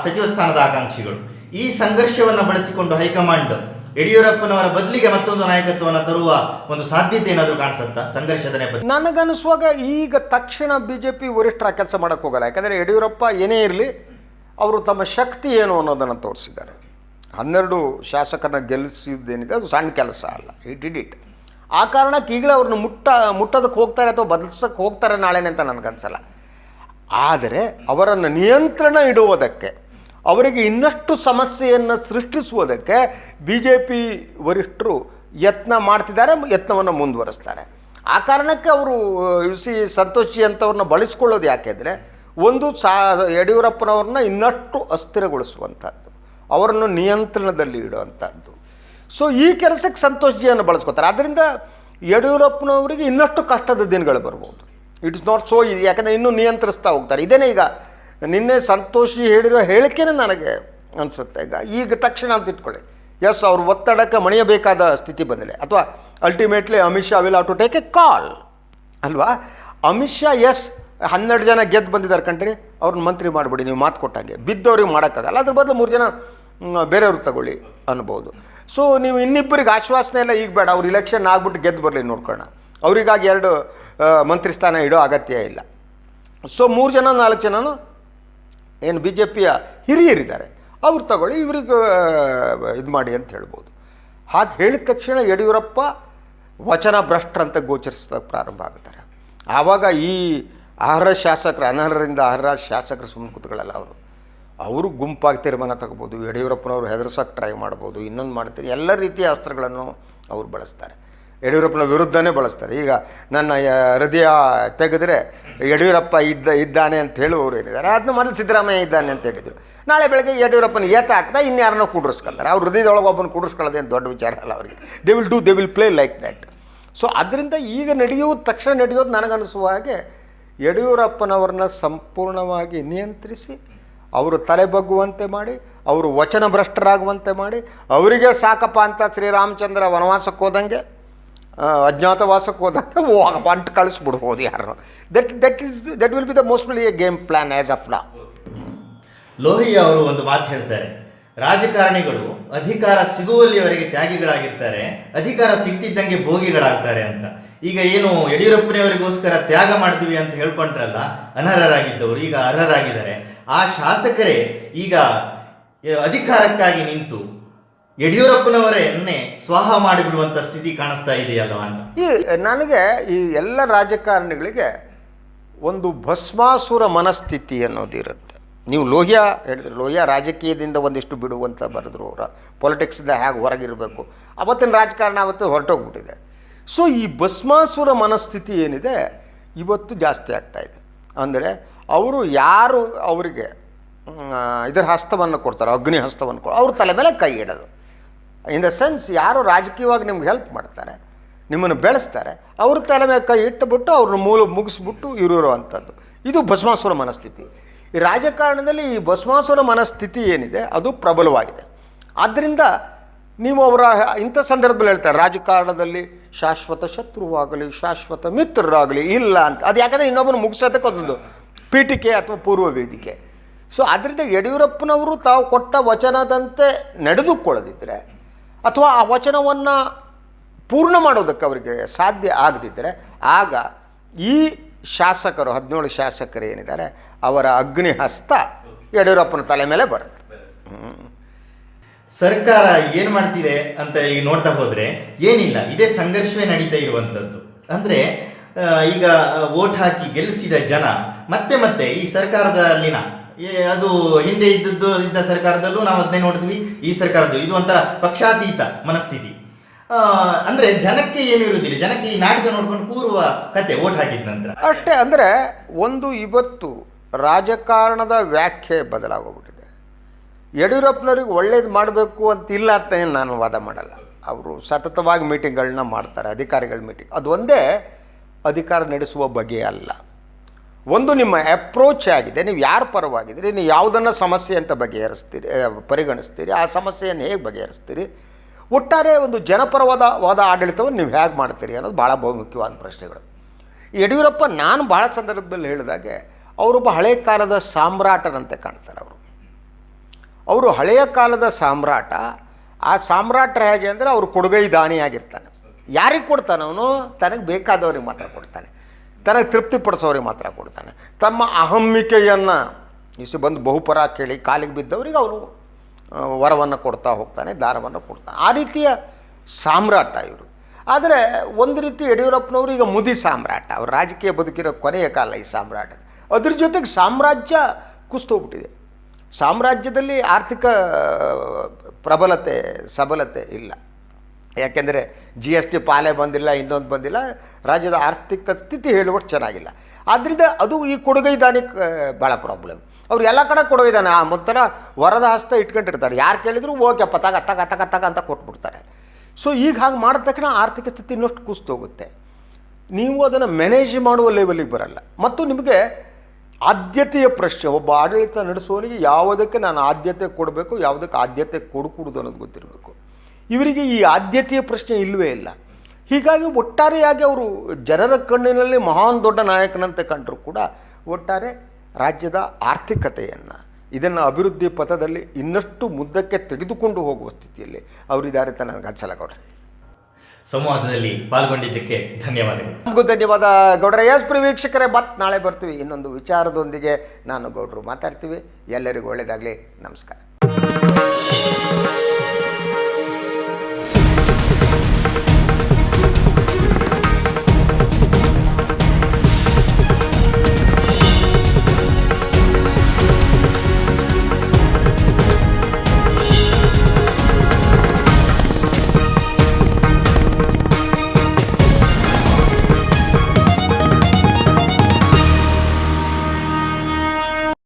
ಸಚಿವ ಸ್ಥಾನದ ಆಕಾಂಕ್ಷಿಗಳು, ಈ ಸಂಘರ್ಷವನ್ನು ಬಳಸಿಕೊಂಡು ಹೈಕಮಾಂಡ್ ಯಡಿಯೂರಪ್ಪನವರ ಬದಲಿಗೆ ಮತ್ತೊಂದು ನಾಯಕತ್ವವನ್ನು ತರುವ ಒಂದು ಸಾಧ್ಯತೆ ಏನಾದರೂ ಕಾಣಿಸುತ್ತಾ ಸಂಘರ್ಷದ ನೆಪದಲ್ಲಿ? ನನಗನ್ನಿಸುವಾಗ ಈಗ ತಕ್ಷಣ ಬಿ ಜೆ ಪಿ ವರಿಷ್ಠರ ಕೆಲಸ ಮಾಡೋಕ್ಕೆ ಹೋಗಲ್ಲ. ಯಾಕಂದರೆ ಯಡಿಯೂರಪ್ಪ ಏನೇ ಇರಲಿ ಅವರು ತಮ್ಮ ಶಕ್ತಿ ಏನು ಅನ್ನೋದನ್ನು ತೋರಿಸಿದ್ದಾರೆ. 12 ಶಾಸಕರನ್ನ ಗೆಲ್ಲಿಸಿದ್ದೇನಿದೆ ಅದು ಸಣ್ಣ ಕೆಲಸ ಅಲ್ಲ, ಇಟ್. ಆ ಕಾರಣಕ್ಕೆ ಈಗಲೇ ಅವ್ರನ್ನ ಮುಟ್ಟೋದಕ್ಕೆ ಹೋಗ್ತಾರೆ ಅಥವಾ ಬದಲಿಸೋಕ್ಕೆ ಹೋಗ್ತಾರೆ ನಾಳೆನೇ ಅಂತ ನನಗನ್ಸಲ್ಲ. ಆದರೆ ಅವರನ್ನು ನಿಯಂತ್ರಣ ಇಡುವುದಕ್ಕೆ, ಅವರಿಗೆ ಇನ್ನಷ್ಟು ಸಮಸ್ಯೆಯನ್ನು ಸೃಷ್ಟಿಸುವುದಕ್ಕೆ ಬಿ ಜೆ ಪಿ ವರಿಷ್ಠರು ಯತ್ನ ಮಾಡ್ತಿದ್ದಾರೆ, ಯತ್ನವನ್ನು ಮುಂದುವರಿಸ್ತಾರೆ. ಆ ಕಾರಣಕ್ಕೆ ಅವರು ಸಂತೋಷಿ ಅಂತವ್ರನ್ನ ಬಳಸ್ಕೊಳ್ಳೋದು ಯಾಕೆಂದರೆ, ಒಂದು ಯಡಿಯೂರಪ್ಪನವ್ರನ್ನ ಇನ್ನಷ್ಟು ಅಸ್ಥಿರಗೊಳಿಸುವಂಥದ್ದು, ಅವರನ್ನು ನಿಯಂತ್ರಣದಲ್ಲಿ ಇಡುವಂಥದ್ದು. ಸೊ ಈ ಕೆಲಸಕ್ಕೆ ಸಂತೋಷಿಯನ್ನು ಬಳಸ್ಕೋತಾರೆ. ಆದ್ದರಿಂದ ಯಡಿಯೂರಪ್ಪನವರಿಗೆ ಇನ್ನಷ್ಟು ಕಷ್ಟದ ದಿನಗಳು ಬರ್ಬೋದು. ಇಟ್ಸ್ ನಾಟ್ ಸೋ ಈಸಿ, ಯಾಕಂದರೆ ಇನ್ನೂ ನಿಯಂತ್ರಿಸ್ತಾ ಹೋಗ್ತಾರೆ. ಇದೇನೇ ಈಗ ನಿನ್ನೆ ಸಂತೋಷಿ ಹೇಳಿರೋ ಹೇಳಿಕೆನೇ ನನಗೆ ಅನಿಸುತ್ತೆ. ಈಗ ತಕ್ಷಣ ಅಂತ ಇಟ್ಕೊಳ್ಳಿ, ಎಸ್ ಅವ್ರ ಒತ್ತಡಕ್ಕೆ ಮಣಿಯಬೇಕಾದ ಸ್ಥಿತಿ ಬಂದಿದೆ, ಅಥವಾ ultimately Amit Shah will have to take a call ಅಲ್ವಾ. ಅಮಿತ್ ಶಾ 12 ಜನ ಗೆದ್ದು ಬಂದಿದ್ದಾರೆ ಕಣ್ರಿ, ಅವ್ರನ್ನ ಮಂತ್ರಿ ಮಾಡಿಬಿಡಿ ನೀವು ಮಾತು ಕೊಟ್ಟಾಗೆ, ಬಿದ್ದವ್ರಿಗೆ ಮಾಡೋಕ್ಕಾಗಲ್ಲ, ಅದ್ರ ಬದಲು 3 ಜನ ಬೇರೆಯವ್ರಿಗೆ ತಗೊಳ್ಳಿ ಅನ್ಬೋದು. ಸೊ ನೀವು ಇನ್ನಿಬ್ಬರಿಗೆ ಆಶ್ವಾಸನೆ ಎಲ್ಲ ಈಗ ಬೇಡ, ಅವ್ರು ಇಲೆಕ್ಷನ್ ಆಗ್ಬಿಟ್ಟು ಗೆದ್ದು ಬರಲಿ ನೋಡ್ಕೊಳ್ಳೋಣ, ಅವರಿಗಾಗಿ 2 ಮಂತ್ರಿ ಸ್ಥಾನ ಇಡೋ ಅಗತ್ಯ ಇಲ್ಲ. ಸೊ 3 ಜನ 4 ಜನನು ಏನು ಬಿ ಜೆ ಪಿಯ ಹಿರಿಯರಿದ್ದಾರೆ ಅವ್ರು ತಗೊಳ್ಳಿ, ಇವ್ರಿಗೆ ಇದು ಮಾಡಿ ಅಂತ ಹೇಳ್ಬೋದು. ಹಾಗೆ ಹೇಳಿದ ತಕ್ಷಣ ಯಡಿಯೂರಪ್ಪ ವಚನ ಭ್ರಷ್ಟರಂತ ಗೋಚರಿಸೋದಕ್ಕೆ ಪ್ರಾರಂಭ ಆಗ್ತಾರೆ. ಆವಾಗ ಈ ಅರ್ಹ ಶಾಸಕರು, ಅನರ್ಹರಿಂದ ಅರ್ಹ ಶಾಸಕರು ಸುಮ್ಮನೆ ಕೂತ್ಕೊಳ್ಳಲ್ಲ, ಅವರು ಗುಂಪಾಗಿ ತೀರ್ಮಾನ ತಗೋಬೋದು, ಯಡಿಯೂರಪ್ಪನವರು ಹೆದರ್ಸೋಕ್ಕೆ ಟ್ರೈ ಮಾಡ್ಬೋದು, ಇನ್ನೊಂದು ಮಾಡ್ತಾರೆ, ಎಲ್ಲ ರೀತಿಯ ಅಸ್ತ್ರಗಳನ್ನು ಅವ್ರು ಬಳಸ್ತಾರೆ, ಯಡಿಯೂರಪ್ಪನ ವಿರುದ್ಧನೇ ಬಳಸ್ತಾರೆ. ಈಗ ನನ್ನ ಹೃದಯ ತೆಗೆದರೆ ಯಡಿಯೂರಪ್ಪ ಇದ್ದಾನೆ ಅಂತ ಹೇಳುವವರು ಏನಿದ್ದಾರೆ, ಅದನ್ನ ಮೊದಲು ಸಿದ್ದರಾಮಯ್ಯ ಇದ್ದಾನೆ ಅಂತ ಹೇಳಿದರು, ನಾಳೆ ಬೆಳಗ್ಗೆ ಯಡಿಯೂರಪ್ಪನ ಏತ ಹಾಕ್ತಾ ಇನ್ಯಾರನ್ನೋ ಕೂಡಿಸ್ಕೊಳ್ತಾರೆ. ಅವ್ರ ಹೃದಯದೊಳಗೆ ಒಬ್ಬನ ಕೂಡಿಸ್ಕೊಳ್ಳೋದೇನು ದೊಡ್ಡ ವಿಚಾರ ಅಲ್ಲ ಅವರಿಗೆ. They will play like that. So ಅದರಿಂದ ಈಗ ತಕ್ಷಣ ನಡೆಯೋದು ನನಗನ್ನಿಸುವ ಹಾಗೆ ಯಡಿಯೂರಪ್ಪನವ್ರನ್ನ ಸಂಪೂರ್ಣವಾಗಿ ನಿಯಂತ್ರಿಸಿ, ಅವರು ತಲೆ ಬಗ್ಗುವಂತೆ ಮಾಡಿ, ಅವರು ವಚನ ಭ್ರಷ್ಟರಾಗುವಂತೆ ಮಾಡಿ, ಅವರಿಗೆ ಸಾಕಪ್ಪ ಅಂತ ಶ್ರೀರಾಮಚಂದ್ರ ವನವಾಸಕ್ಕೆ ಹೋದಂಗೆ, ಅಜ್ಞಾತವಾಸಕ್ಕೆ ಹೋದಂಗೆ ಹೋಗಪ್ಪ ಅಂಟು ಕಳಿಸ್ಬಿಡ್ಬೋದು ಯಾರು. That will be the mostly A game plan as of now. Lohia ಅವರು ಒಂದು ಮಾತು ಹೇಳ್ತಾರೆ, ರಾಜಕಾರಣಿಗಳು ಅಧಿಕಾರ ಸಿಗುವಲ್ಲಿವರೆಗೆ ತ್ಯಾಗಿಗಳಾಗಿರ್ತಾರೆ, ಅಧಿಕಾರ ಸಿಗ್ತಿದ್ದಂಗೆ ಭೋಗಿಗಳಾಗ್ತಾರೆ ಅಂತ. ಈಗ ಏನು ಯಡಿಯೂರಪ್ಪನವರಿಗೋಸ್ಕರ ತ್ಯಾಗ ಮಾಡ್ತೀವಿ ಅಂತ ಹೇಳ್ಕೊಂಡ್ರಲ್ಲ ಅನರ್ಹರಾಗಿದ್ದವರು, ಈಗ ಅರ್ಹರಾಗಿದ್ದಾರೆ. ಆ ಶಾಸಕರೇ ಈಗ ಅಧಿಕಾರಕ್ಕಾಗಿ ನಿಂತು ಯಡಿಯೂರಪ್ಪನವರನ್ನೇ ಸ್ವಾಹ ಮಾಡಿಬಿಡುವಂಥ ಸ್ಥಿತಿ ಕಾಣಿಸ್ತಾ ಇದೆಯಲ್ವ ಅಂತ. ನನಗೆ ಈ ಎಲ್ಲ ರಾಜಕಾರಣಿಗಳಿಗೆ ಒಂದು ಭಸ್ಮಾಸುರ ಮನಸ್ಥಿತಿ ಅನ್ನೋದಿರುತ್ತೆ. ನೀವು ಲೋಹಿಯಾ ಹೇಳಿದ್ರೆ, ಲೋಹಿಯಾ ರಾಜಕೀಯದಿಂದ ಒಂದಿಷ್ಟು ಬಿಡುವಂತ ಬರೆದ್ರು, ಅವರ ಪೊಲಿಟಿಕ್ಸಿಂದ ಹೇಗೆ ಹೊರಗಿರಬೇಕು, ಅವತ್ತಿನ ರಾಜಕಾರಣ ಅವತ್ತು ಹೊರಟೋಗ್ಬಿಟ್ಟಿದೆ. ಸೊ ಈ ಭಸ್ಮಾಸುರ ಮನಸ್ಥಿತಿ ಏನಿದೆ ಇವತ್ತು ಜಾಸ್ತಿ ಆಗ್ತಾಯಿದೆ. ಅಂದರೆ ಅವರು ಯಾರು ಅವರಿಗೆ ಇದರ ಹಸ್ತವನ್ನು ಕೊಡ್ತಾರೆ, ಅಗ್ನಿ ಹಸ್ತವನ್ನು ಅವ್ರ ತಲೆ ಮೇಲೆ ಕೈ ಇಡೋದು. ಇನ್ ದ ಸೆನ್ಸ್, ಯಾರು ರಾಜಕೀಯವಾಗಿ ನಿಮ್ಗೆ ಹೆಲ್ಪ್ ಮಾಡ್ತಾರೆ, ನಿಮ್ಮನ್ನು ಬೆಳೆಸ್ತಾರೆ, ಅವ್ರ ತಲೆ ಮೇಲೆ ಕೈ ಇಟ್ಟುಬಿಟ್ಟು ಅವ್ರನ್ನ ಮುಗಿಸ್ಬಿಟ್ಟು ಇರೋ ಅಂಥದ್ದು. ಇದು ಭಸ್ಮಾಸುರ ಮನಸ್ಥಿತಿ. ಈ ರಾಜಕಾರಣದಲ್ಲಿ ಈ ಭಸ್ಮಾಸುರ ಮನಸ್ಥಿತಿ ಏನಿದೆ ಅದು ಪ್ರಬಲವಾಗಿದೆ. ಆದ್ದರಿಂದ ನೀವು ಅವರ ಇಂಥ ಸಂದರ್ಭದಲ್ಲಿ ಹೇಳ್ತಾರೆ, ರಾಜಕಾರಣದಲ್ಲಿ ಶಾಶ್ವತ ಶತ್ರುವಾಗಲಿ ಶಾಶ್ವತ ಮಿತ್ರರಾಗಲಿ ಇಲ್ಲ ಅಂತ. ಅದು ಯಾಕಂದರೆ ಇನ್ನೊಬ್ಬನು ಮುಗಿಸೋದಕ್ಕೆ ಅದೊಂದು ಪೀಠಿಕೆ ಅಥವಾ ಪೂರ್ವ ವೇದಿಕೆ. ಸೊ ಅದರಿಂದ ಯಡಿಯೂರಪ್ಪನವರು ತಾವು ಕೊಟ್ಟ ವಚನದಂತೆ ನಡೆದುಕೊಳ್ಳದಿದ್ದರೆ, ಅಥವಾ ಆ ವಚನವನ್ನು ಪೂರ್ಣ ಮಾಡೋದಕ್ಕೆ ಅವರಿಗೆ ಸಾಧ್ಯ ಆಗದಿದ್ದರೆ, ಆಗ ಈ ಶಾಸಕರು 17 ಶಾಸಕರು ಏನಿದ್ದಾರೆ ಅವರ ಅಗ್ನಿ ಹಸ್ತ ಯಡಿಯೂರಪ್ಪನ ತಲೆ ಮೇಲೆ ಬರುತ್ತೆ. ಸರ್ಕಾರ ಏನು ಮಾಡ್ತಿದೆ ಅಂತ ಈಗ ನೋಡ್ತಾ ಹೋದರೆ ಏನಿಲ್ಲ, ಇದೇ ಸಂಘರ್ಷವೇ ನಡೀತಾ ಇರುವಂಥದ್ದು. ಅಂದರೆ ಈಗ ವೋಟ್ ಹಾಕಿ ಗೆಲ್ಲಿಸಿದ ಜನ ಮತ್ತೆ ಈ ಸರ್ಕಾರದಲ್ಲಿನ ಅದು ಹಿಂದೆ ಇದ್ದ ಸರ್ಕಾರದಲ್ಲೂ ನಾವು ಅದನ್ನೇ ನೋಡಿದ್ವಿ, ಈ ಸರ್ಕಾರದಲ್ಲೂ ಇದು ಒಂಥರ ಪಕ್ಷಾತೀತ ಮನಸ್ಥಿತಿ. ಅಂದರೆ ಜನಕ್ಕೆ ಏನು ಇರುವುದಿಲ್ಲ, ಜನಕ್ಕೆ ಈ ನಾಟಕ ನೋಡ್ಕೊಂಡು ಕೂರುವ ಕತೆ ವೋಟ್ ಹಾಕಿದ ನಂತರ ಅಷ್ಟೇ. ಅಂದರೆ ಇವತ್ತು ರಾಜಕಾರಣದ ವ್ಯಾಖ್ಯೆ ಬದಲಾಗೋಗ್ಬಿಟ್ಟಿದೆ. ಯಡಿಯೂರಪ್ಪನವ್ರಿಗೆ ಒಳ್ಳೇದು ಮಾಡಬೇಕು ಅಂತಿಲ್ಲ ಅಂತ ನಾನು ವಾದ ಮಾಡಲ್ಲ. ಅವರು ಸತತವಾಗಿ ಮೀಟಿಂಗ್ಗಳನ್ನ ಮಾಡ್ತಾರೆ, ಅಧಿಕಾರಿಗಳ ಮೀಟಿಂಗ್. ಅದು ಒಂದೇ ಅಧಿಕಾರ ನಡೆಸುವ ಬಗೆ ಅಲ್ಲ. ಒಂದು ನಿಮ್ಮ ಅಪ್ರೋಚ್ ಆಗಿದೆ, ನೀವು ಯಾರ ಪರವಾಗಿದ್ದೀರಿ, ನೀವು ಯಾವುದನ್ನು ಸಮಸ್ಯೆ ಅಂತ ಪರಿಗಣಿಸ್ತೀರಿ, ಆ ಸಮಸ್ಯೆಯನ್ನು ಹೇಗೆ ಬಗೆಹರಿಸ್ತೀರಿ, ಒಟ್ಟಾರೆ ಒಂದು ಜನಪರವಾದ ಆಡಳಿತವನ್ನು ನೀವು ಹೇಗೆ ಮಾಡ್ತೀರಿ ಅನ್ನೋದು ಭಾಳ ಬಹುಮುಖ್ಯವಾದ ಪ್ರಶ್ನೆಗಳು. ಯಡಿಯೂರಪ್ಪ ನಾನು ಭಾಳ ಸಂದರ್ಭದಲ್ಲಿ ಹೇಳಿದಾಗೆ ಅವರೊಬ್ಬ ಹಳೆಯ ಕಾಲದ ಸಾಮ್ರಾಟನಂತೆ ಕಾಣ್ತಾರೆ. ಅವರು ಹಳೆಯ ಕಾಲದ ಸಾಮ್ರಾಟ. ಆ ಸಾಮ್ರಾಟರು ಹೇಗೆ ಅಂದರೆ ಅವರು ಕೊಡುಗೈ ದಾನಿಯಾಗಿರ್ತಾನೆ. ಯಾರಿಗೆ ಕೊಡ್ತಾನೆ ಅವನು? ತನಗೆ ಬೇಕಾದವ್ರಿಗೆ ಮಾತ್ರ ಕೊಡ್ತಾನೆ, ತನಗೆ ತೃಪ್ತಿಪಡಿಸೋರಿಗೆ ಮಾತ್ರ ಕೊಡ್ತಾನೆ. ತಮ್ಮ ಅಹಮ್ಮಿಕೆಯನ್ನು ಬಂದು ಬಹುಪರ ಕೇಳಿ ಕಾಲಿಗೆ ಬಿದ್ದವರಿಗೆ ಅವನು ವರವನ್ನು ಕೊಡ್ತಾ ಹೋಗ್ತಾನೆ, ದಾನವನ್ನು ಕೊಡ್ತಾನೆ. ಆ ರೀತಿಯ ಸಾಮ್ರಾಟ ಇವರು. ಆದರೆ ಒಂದು ರೀತಿ ಯಡಿಯೂರಪ್ಪನವರು ಈಗ ಮುದಿ ಸಾಮ್ರಾಟ. ಅವರು ರಾಜಕೀಯ ಬದುಕಿರೋ ಕೊನೆಯ ಕಾಲ ಈ ಸಾಮ್ರಾಟ. ಅದ್ರ ಜೊತೆಗೆ ಸಾಮ್ರಾಜ್ಯ ಕುಸ್ತೋಗ್ಬಿಟ್ಟಿದೆ. ಸಾಮ್ರಾಜ್ಯದಲ್ಲಿ ಆರ್ಥಿಕ ಪ್ರಬಲತೆ ಸಬಲತೆ ಇಲ್ಲ. ಯಾಕೆಂದರೆ GST ಪಾಲೇ ಬಂದಿಲ್ಲ, ಇನ್ನೊಂದು ಬಂದಿಲ್ಲ, ರಾಜ್ಯದ ಆರ್ಥಿಕ ಸ್ಥಿತಿ ಹೇಳುವಷ್ಟು ಚೆನ್ನಾಗಿಲ್ಲ. ಆದ್ದರಿಂದ ಅದು ಈ ಕೊಡುಗೈ ದಾನಿಗೆ ಭಾಳ ಪ್ರಾಬ್ಲಮ್. ಅವ್ರು ಎಲ್ಲ ಕಡೆ ಕೊಡುಗೈದಾನೆ ಆ ಮೊತ್ತರ ವರದ ಹಸ್ತ ಇಟ್ಕೊಂಡಿರ್ತಾರೆ. ಯಾರು ಕೇಳಿದ್ರು ಓಕೆಪ್ಪ ತಗ ಅಂತ ಕೊಟ್ಬಿಡ್ತಾರೆ. ಸೊ ಈಗ ಹಾಗೆ ಮಾಡಿದ ತಕ್ಷಣ ಆರ್ಥಿಕ ಸ್ಥಿತಿ ಇನ್ನಷ್ಟು ಕುಸ್ತೋಗುತ್ತೆ. ನೀವು ಅದನ್ನು ಮ್ಯಾನೇಜ್ ಮಾಡುವ ಲೆವೆಲಿಗೆ ಬರಲ್ಲ. ಮತ್ತು ನಿಮಗೆ ಆದ್ಯತೆಯ ಪ್ರಶ್ನೆ, ಒಬ್ಬ ಆಡಳಿತ ನಡೆಸುವವನಿಗೆ ಯಾವುದಕ್ಕೆ ನಾನು ಆದ್ಯತೆ ಕೊಡಬೇಕು, ಯಾವುದಕ್ಕೆ ಆದ್ಯತೆ ಕೊಡಕೂಡದು ಅನ್ನೋದು ಗೊತ್ತಿರಬೇಕು. ಇವರಿಗೆ ಈ ಆದ್ಯತೆಯ ಪ್ರಶ್ನೆ ಇಲ್ಲವೇ ಇಲ್ಲ. ಹೀಗಾಗಿ ಒಟ್ಟಾರೆಯಾಗಿ ಅವರು ಜನರ ಕಣ್ಣಿನಲ್ಲಿ ಮಹಾನ್ ದೊಡ್ಡ ನಾಯಕನಂತೆ ಕಂಡರೂ ಕೂಡ ಒಟ್ಟಾರೆ ರಾಜ್ಯದ ಆರ್ಥಿಕತೆಯನ್ನು ಇದನ್ನು ಅಭಿವೃದ್ಧಿ ಪಥದಲ್ಲಿ ಇನ್ನಷ್ಟು ಮುದ್ದಕ್ಕೆ ತೆಗೆದುಕೊಂಡು ಹೋಗುವ ಸ್ಥಿತಿಯಲ್ಲಿ ಅವರಿದ್ದಾರೆ ಅಂತ ನನಗೆ ಅನ್ಸಲ್ಲ ಗೌಡ್ರೆ. ಸಂವಾದದಲ್ಲಿ ಪಾಲ್ಗೊಂಡಿದ್ದಕ್ಕೆ ಧನ್ಯವಾದಗಳು. ನಮಗೂ ಧನ್ಯವಾದ ಗೌಡ್ರೆ. ಎಸ್ ಪ್ರಿಯ ವೀಕ್ಷಕರೇ, ಮತ್ತೆ ನಾಳೆ ಬರ್ತೀವಿ ಇನ್ನೊಂದು ವಿಚಾರದೊಂದಿಗೆ. ನಾನು ಗೌಡ್ರು ಮಾತಾಡ್ತೀವಿ. ಎಲ್ಲರಿಗೂ ಒಳ್ಳೆಯದಾಗಲಿ. ನಮಸ್ಕಾರ.